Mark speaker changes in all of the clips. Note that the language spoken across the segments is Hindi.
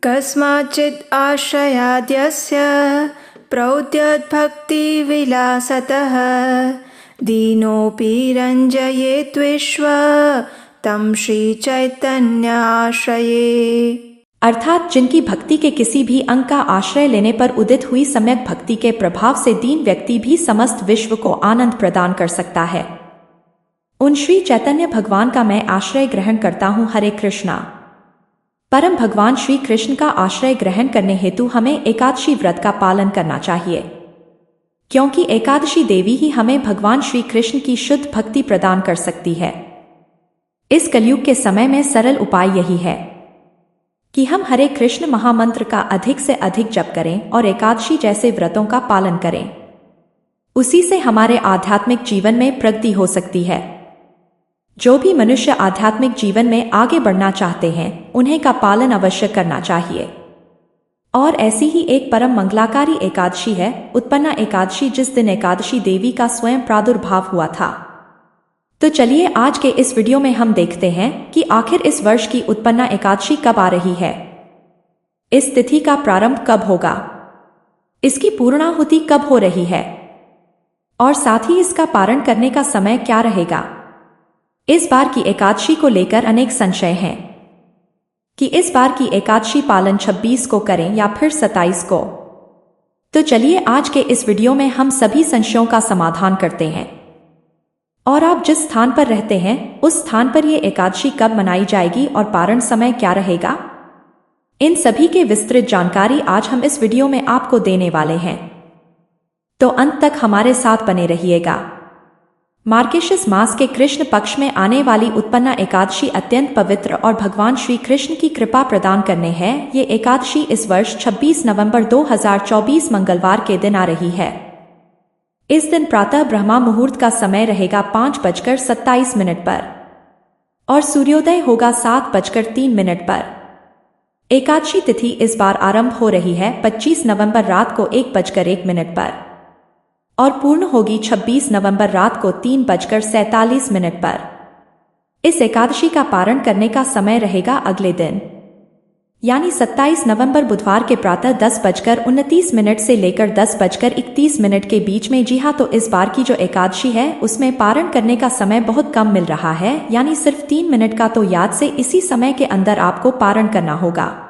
Speaker 1: कस्माच्चित् आश्रयाद्यस्य प्रौद्यद्भक्तिविलासतः दीनोऽपि रञ्जयेद्विश्व तं श्रीचैतन्य आश्रये।
Speaker 2: अर्थात जिनकी भक्ति के किसी भी अंग का आश्रय लेने पर उदित हुई सम्यक भक्ति के प्रभाव से दीन व्यक्ति भी समस्त विश्व को आनंद प्रदान कर सकता है, उन श्री चैतन्य भगवान का मैं आश्रय ग्रहण करता हूँ। हरे कृष्णा। परम भगवान श्री कृष्ण का आश्रय ग्रहण करने हेतु हमें एकादशी व्रत का पालन करना चाहिए, क्योंकि एकादशी देवी ही हमें भगवान श्री कृष्ण की शुद्ध भक्ति प्रदान कर सकती है। इस कलयुग के समय में सरल उपाय यही है कि हम हरे कृष्ण महामंत्र का अधिक से अधिक जप करें और एकादशी जैसे व्रतों का पालन करें। उसी से हमारे आध्यात्मिक जीवन में प्रगति हो सकती है। जो भी मनुष्य आध्यात्मिक जीवन में आगे बढ़ना चाहते हैं, उन्हें का पालन अवश्य करना चाहिए। और ऐसी ही एक परम मंगलाकारी एकादशी है उत्पन्ना एकादशी, जिस दिन एकादशी देवी का स्वयं प्रादुर्भाव हुआ था। तो चलिए आज के इस वीडियो में हम देखते हैं कि आखिर इस वर्ष की उत्पन्ना एकादशी कब आ रही है, इस तिथि का प्रारंभ कब होगा, इसकी पूर्णाहुति कब हो रही है और साथ ही इसका पारण करने का समय क्या रहेगा। इस बार की एकादशी को लेकर अनेक संशय हैं कि इस बार की एकादशी पालन 26 को करें या फिर 27 को। तो चलिए आज के इस वीडियो में हम सभी संशयों का समाधान करते हैं। और आप जिस स्थान पर रहते हैं उस स्थान पर यह एकादशी कब मनाई जाएगी और पारण समय क्या रहेगा, इन सभी के विस्तृत जानकारी आज हम इस वीडियो में आपको देने वाले हैं। तो अंत तक हमारे साथ बने रहिएगा। मार्गशीर्ष मास के कृष्ण पक्ष में आने वाली उत्पन्ना एकादशी अत्यंत पवित्र और भगवान श्री कृष्ण की कृपा प्रदान करने है। ये एकादशी इस वर्ष 26 नवंबर 2024 मंगलवार के दिन आ रही है। इस दिन प्रातः ब्रह्मा मुहूर्त का समय रहेगा 5:27 पर और सूर्योदय होगा 7:03 पर। एकादशी तिथि इस बार आरंभ हो रही है 25 नवंबर रात को 1:01 पर और पूर्ण होगी 26 नवंबर रात को 3:47 पर। इस एकादशी का पारण करने का समय रहेगा अगले दिन यानी 27 नवंबर बुधवार के प्रातः 10:29 से लेकर 10:31 के बीच में। जी हाँ, तो इस बार की जो एकादशी है उसमें पारण करने का समय बहुत कम मिल रहा है, यानी सिर्फ 3 मिनट का। तो याद से इसी समय के अंदर आपको पारण करना होगा।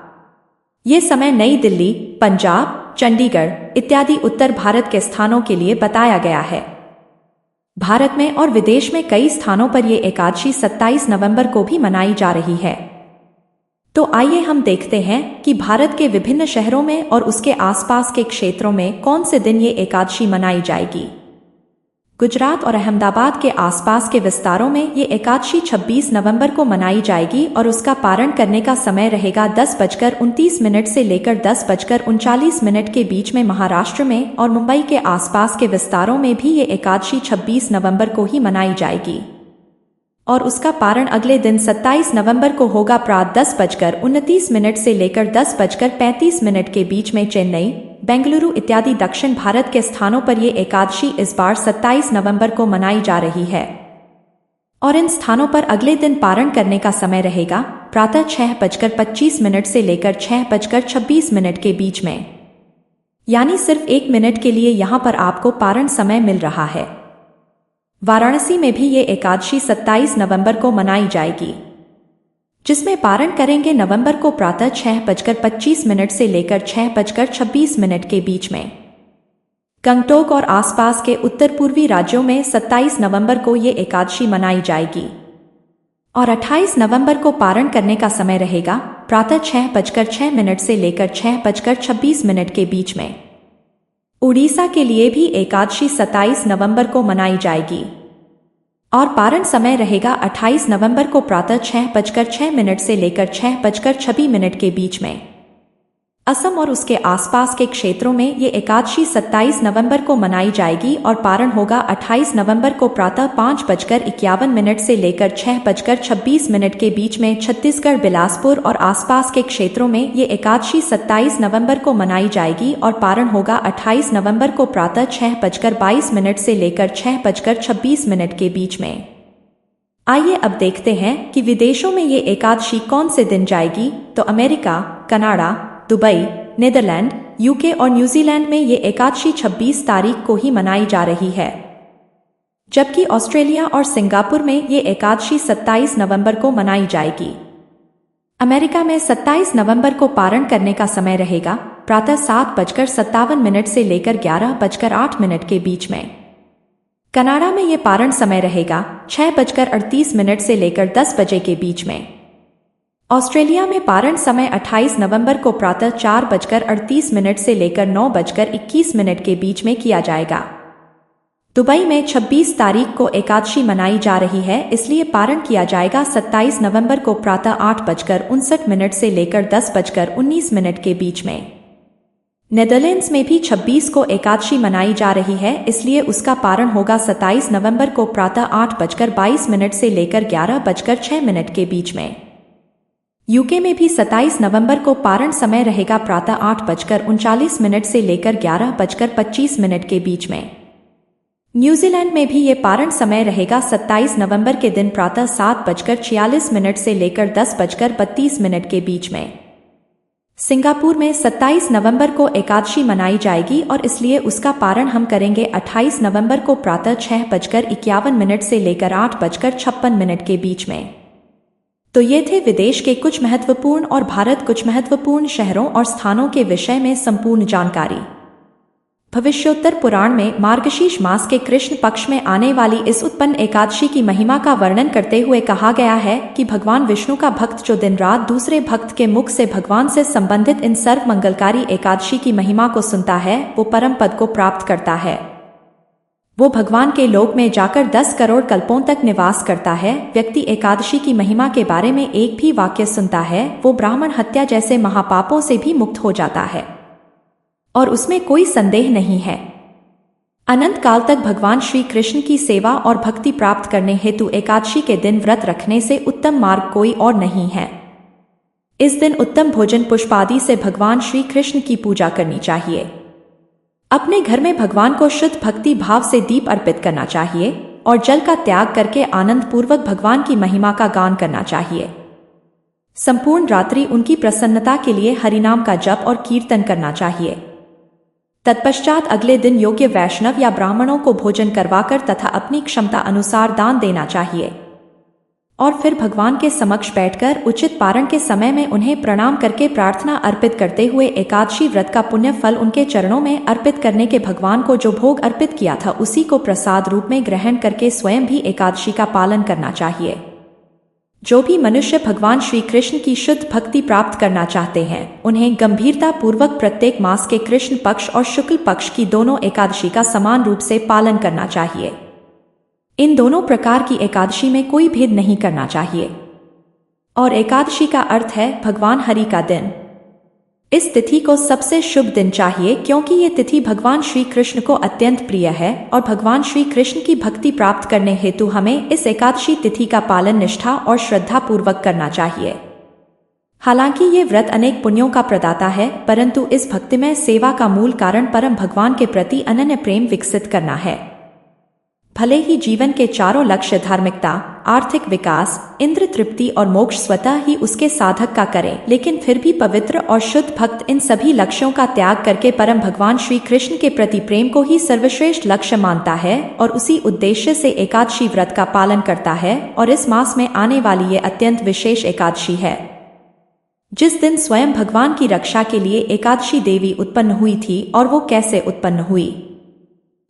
Speaker 2: ये समय नई दिल्ली, पंजाब, चंडीगढ़ इत्यादि उत्तर भारत के स्थानों के लिए बताया गया है। भारत में और विदेश में कई स्थानों पर यह एकादशी 27 नवंबर को भी मनाई जा रही है। तो आइए हम देखते हैं कि भारत के विभिन्न शहरों में और उसके आसपास के क्षेत्रों में कौन से दिन ये एकादशी मनाई जाएगी। गुजरात और अहमदाबाद के आसपास के विस्तारों में ये एकादशी 26 नवंबर को मनाई जाएगी और उसका पारण करने का समय रहेगा 10:29 से लेकर 10:39 के बीच में। महाराष्ट्र में और मुंबई के आसपास के विस्तारों में भी ये एकादशी 26 नवंबर को ही मनाई जाएगी और उसका पारण अगले दिन 27 नवंबर को होगा प्रातः 10:29 से लेकर 10:35 के बीच में। चेन्नई, बेंगलुरु इत्यादि दक्षिण भारत के स्थानों पर यह एकादशी इस बार 27 नवंबर को मनाई जा रही है और इन स्थानों पर अगले दिन पारण करने का समय रहेगा प्रातः 6:25 से लेकर 6:26 के बीच में, यानी सिर्फ 1 मिनट के लिए यहां पर आपको पारण समय मिल रहा है। वाराणसी में भी ये एकादशी 27 नवंबर को मनाई जाएगी, जिसमें पारण करेंगे नवंबर को प्रातः 6:25 से लेकर 6:26 के बीच में। गंगटोक और आसपास के उत्तर पूर्वी राज्यों में 27 नवंबर को ये एकादशी मनाई जाएगी और 28 नवंबर को पारण करने का समय रहेगा प्रातः 6:06 से लेकर 6:26 के बीच में। उड़ीसा के लिए भी एकादशी 27 नवंबर को मनाई जाएगी और पारण समय रहेगा 28 नवंबर को प्रातः 6:06 से लेकर 6:26 के बीच में। असम और उसके आसपास के क्षेत्रों में ये एकादशी 27 नवंबर को मनाई जाएगी और पारण होगा 28 नवंबर को प्रातः 5:51 से लेकर 6:26 के बीच में। छत्तीसगढ़, बिलासपुर और आसपास के क्षेत्रों में ये एकादशी 27 नवंबर को मनाई जाएगी और पारण होगा 28 नवंबर को प्रातः 6:22 से लेकर 6:26 के बीच में। आइए अब देखते हैं कि विदेशों में ये एकादशी कौन से दिन जाएगी। तो America, Canada, Dubai, Netherlands, UK और न्यूजीलैंड में ये एकादशी 26 तारीख को ही मनाई जा रही है, जबकि ऑस्ट्रेलिया और सिंगापुर में ये एकादशी 27 नवंबर को मनाई जाएगी। अमेरिका में 27 नवंबर को पारण करने का समय रहेगा प्रातः 7:57 से लेकर 11:08 के बीच में। कनाडा में ये पारण समय रहेगा 6:38 से लेकर 10 बजे के बीच में। ऑस्ट्रेलिया में पारण समय 28 नवंबर को प्रातः 4:38 से लेकर 9:21 के बीच में किया जाएगा। दुबई में 26 तारीख को एकादशी मनाई जा रही है, इसलिए पारण किया जाएगा 27 नवंबर को प्रातः 8:59 से लेकर 10:19 के बीच में। नेदरलैंड्स में भी 26 को एकादशी मनाई जा रही है, इसलिए उसका पारण होगा 27 नवंबर को प्रातः 8:22 से लेकर 11:06 के बीच में। यूके में भी 27 नवंबर को पारण समय रहेगा प्रातः 8:39 से लेकर 11:25 के बीच में। न्यूजीलैंड में भी ये पारण समय रहेगा 27 नवंबर के दिन प्रातः 7:46 से लेकर 10:32 के बीच में। सिंगापुर में 27 नवंबर को एकादशी मनाई जाएगी और इसलिए उसका पारण हम करेंगे 28 नवंबर को प्रातः 6:51 से लेकर 8:56 के बीच में। तो ये थे विदेश के कुछ महत्वपूर्ण और भारत कुछ महत्वपूर्ण शहरों और स्थानों के विषय में संपूर्ण जानकारी। भविष्योत्तर पुराण में मार्गशीर्ष मास के कृष्ण पक्ष में आने वाली इस उत्पन्न एकादशी की महिमा का वर्णन करते हुए कहा गया है कि भगवान विष्णु का भक्त जो दिन रात दूसरे भक्त के मुख से भगवान से संबंधित इन सर्व मंगलकारी एकादशी की महिमा को सुनता है, वो परम पद को प्राप्त करता है। वो भगवान के लोक में जाकर 10 करोड़ कल्पों तक निवास करता है। व्यक्ति एकादशी की महिमा के बारे में एक भी वाक्य सुनता है, वो ब्राह्मण हत्या जैसे महापापों से भी मुक्त हो जाता है और उसमें कोई संदेह नहीं है। अनंत काल तक भगवान श्री कृष्ण की सेवा और भक्ति प्राप्त करने हेतु एकादशी के दिन व्रत रखने से उत्तम मार्ग कोई और नहीं है। इस दिन उत्तम भोजन पुष्प आदि से भगवान श्री कृष्ण की पूजा करनी चाहिए। अपने घर में भगवान को शुद्ध भक्ति भाव से दीप अर्पित करना चाहिए और जल का त्याग करके आनंद पूर्वक भगवान की महिमा का गान करना चाहिए। संपूर्ण रात्रि उनकी प्रसन्नता के लिए हरिनाम का जप और कीर्तन करना चाहिए। तत्पश्चात अगले दिन योग्य वैष्णव या ब्राह्मणों को भोजन करवाकर तथा अपनी क्षमता अनुसार दान देना चाहिए और फिर भगवान के समक्ष बैठकर उचित पारण के समय में उन्हें प्रणाम करके प्रार्थना अर्पित करते हुए एकादशी व्रत का पुण्य फल उनके चरणों में अर्पित करने के भगवान को जो भोग अर्पित किया था उसी को प्रसाद रूप में ग्रहण करके स्वयं भी एकादशी का पालन करना चाहिए। जो भी मनुष्य भगवान श्री कृष्ण की शुद्ध भक्ति प्राप्त करना चाहते हैं, उन्हें गंभीरता पूर्वक प्रत्येक मास के कृष्ण पक्ष और शुक्ल पक्ष की दोनों एकादशी का समान रूप से पालन करना चाहिए। इन दोनों प्रकार की एकादशी में कोई भेद नहीं करना चाहिए। और एकादशी का अर्थ है भगवान हरि का दिन। इस तिथि को सबसे शुभ दिन चाहिए क्योंकि ये तिथि भगवान श्री कृष्ण को अत्यंत प्रिय है और भगवान श्री कृष्ण की भक्ति प्राप्त करने हेतु हमें इस एकादशी तिथि का पालन निष्ठा और श्रद्धा पूर्वक करना चाहिए। हालांकि ये व्रत अनेक पुण्यों का प्रदाता है, परंतु इस भक्तिमय सेवा का मूल कारण परम भगवान के प्रति अनन्य प्रेम विकसित करना है। भले ही जीवन के चारों लक्ष्य धार्मिकता, आर्थिक विकास, इंद्र तृप्ति और मोक्ष स्वतः ही उसके साधक का करें, लेकिन फिर भी पवित्र और शुद्ध भक्त इन सभी लक्ष्यों का त्याग करके परम भगवान श्री कृष्ण के प्रति प्रेम को ही सर्वश्रेष्ठ लक्ष्य मानता है और उसी उद्देश्य से एकादशी व्रत का पालन करता है। और इस मास में आने वाली ये अत्यंत विशेष एकादशी है, जिस दिन स्वयं भगवान की रक्षा के लिए एकादशी देवी उत्पन्न हुई थी। और वो कैसे उत्पन्न हुई,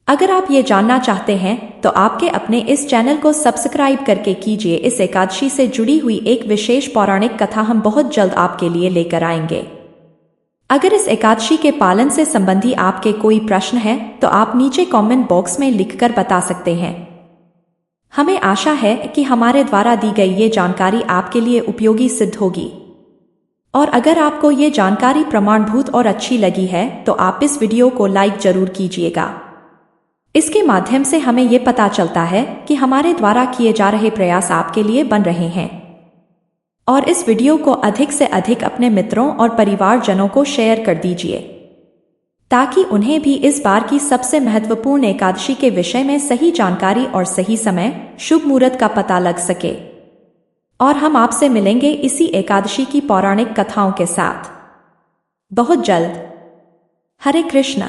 Speaker 2: अगर आप ये जानना चाहते हैं तो आपके अपने इस चैनल को सब्सक्राइब करके कीजिए। इस एकादशी से जुड़ी हुई एक विशेष पौराणिक कथा हम बहुत जल्द आपके लिए लेकर आएंगे। अगर इस एकादशी के पालन से संबंधी आपके कोई प्रश्न है तो आप नीचे कमेंट बॉक्स में लिखकर बता सकते हैं। हमें आशा है कि हमारे द्वारा दी गई ये जानकारी आपके लिए उपयोगी सिद्ध होगी। और अगर आपको ये जानकारी प्रमाणभूत और अच्छी लगी है तो आप इस वीडियो को लाइक जरूर कीजिएगा। इसके माध्यम से हमें ये पता चलता है कि हमारे द्वारा किए जा रहे प्रयास आपके लिए बन रहे हैं। और इस वीडियो को अधिक से अधिक अपने मित्रों और परिवारजनों को शेयर कर दीजिए ताकि उन्हें भी इस बार की सबसे महत्वपूर्ण एकादशी के विषय में सही जानकारी और सही समय, शुभ मुहूर्त का पता लग सके। और हम आपसे मिलेंगे इसी एकादशी की पौराणिक कथाओं के साथ। बहुत जल्द। हरे कृष्ण।